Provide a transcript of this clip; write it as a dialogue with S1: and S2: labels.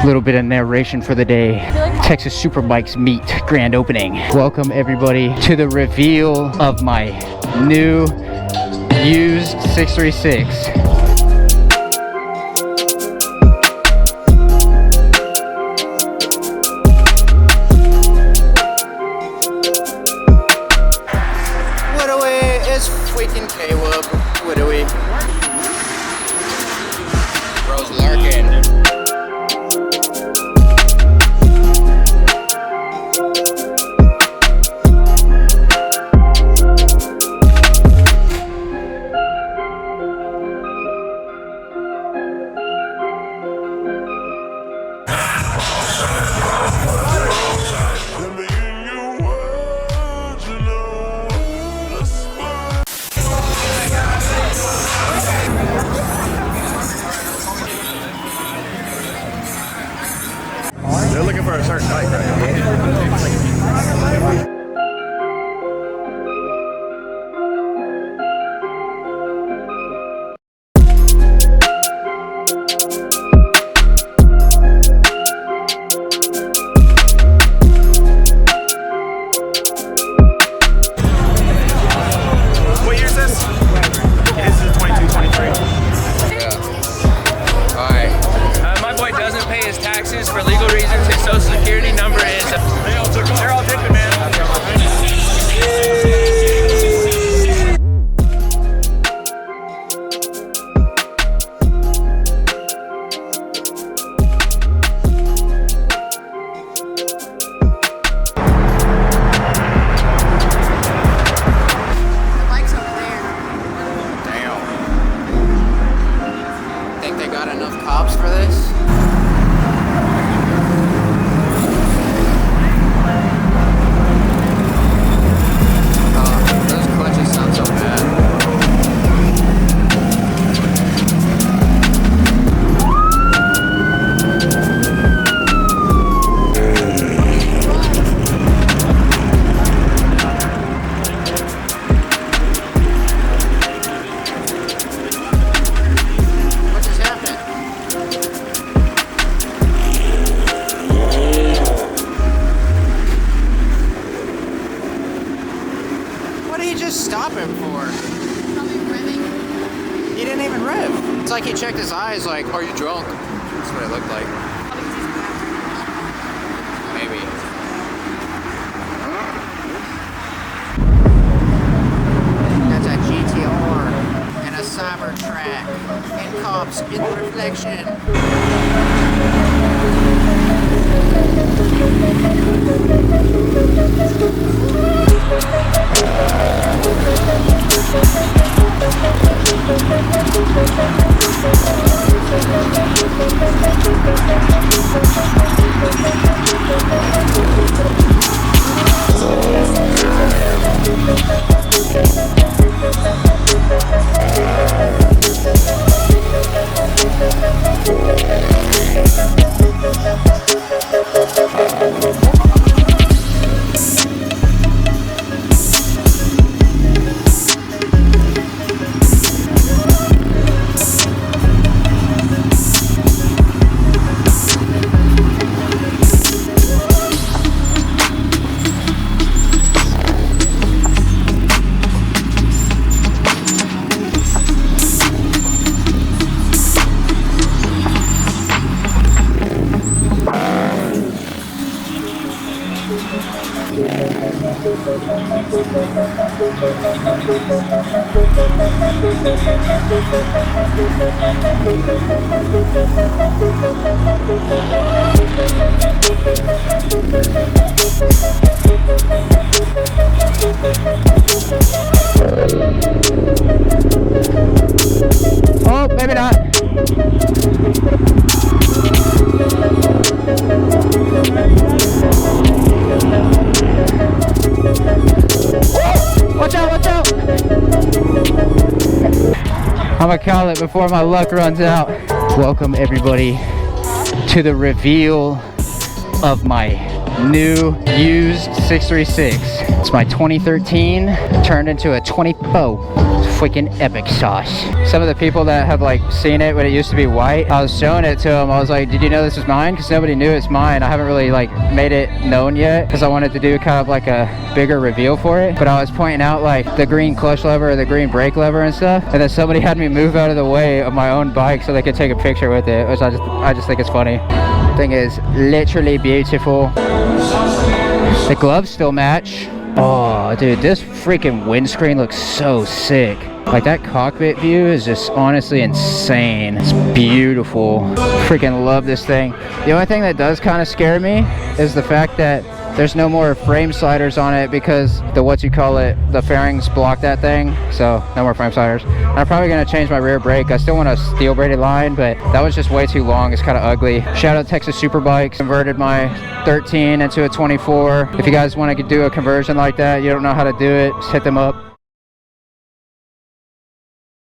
S1: Little bit of narration for the day. Texas Superbikes meet grand opening. Welcome everybody to the reveal of my new used 636.
S2: Freaking Caleb, what do we? Rose Larkin.
S3: They're looking for a certain bike right now. What year is this? This is 22, 23.
S2: Yeah. Alright.
S4: My boy doesn't pay his taxes for legal reasons. His social security number is...
S3: They're all tipping, man.
S2: Enough cops for this? Those clutches sound so bad. Stop him for?
S5: Probably revving.
S2: He didn't even rev. It's like he checked his eyes like, are you drunk? That's what it looked like. Maybe. That's a GTR and a Cybertruck and cops in the reflection.
S1: Oh, maybe not. Watch out, watch out! I'm gonna call it before my luck runs out. Welcome everybody to the reveal of my new used 636. It's my 2013 turned into a 24. freaking epic sauce. Some of the people that have like seen it when it used to be white, I was showing it to them. I was like, did you know this is mine? Because nobody knew it's mine. I haven't really like made it known yet because I wanted to do kind of like a bigger reveal for it. But I was pointing out like the green clutch lever or the green brake lever and stuff, and then somebody had me move out of the way of my own bike so they could take a picture with it, which I just think it's funny. Thing is literally beautiful. The gloves still match. Oh dude, this freaking windscreen looks so sick. Like that cockpit view is just honestly insane. It's beautiful. Freaking love this thing. The only thing that does kind of scare me is the fact that there's no more frame sliders on it because the fairings block that thing. So no more frame sliders. I'm probably gonna change my rear brake. I still want a steel braided line, but that was just way too long. It's kind of ugly. Shout out Texas Superbikes. Converted my 13 into a 24. If you guys want to do a conversion like that, you don't know how to do it, just hit them up.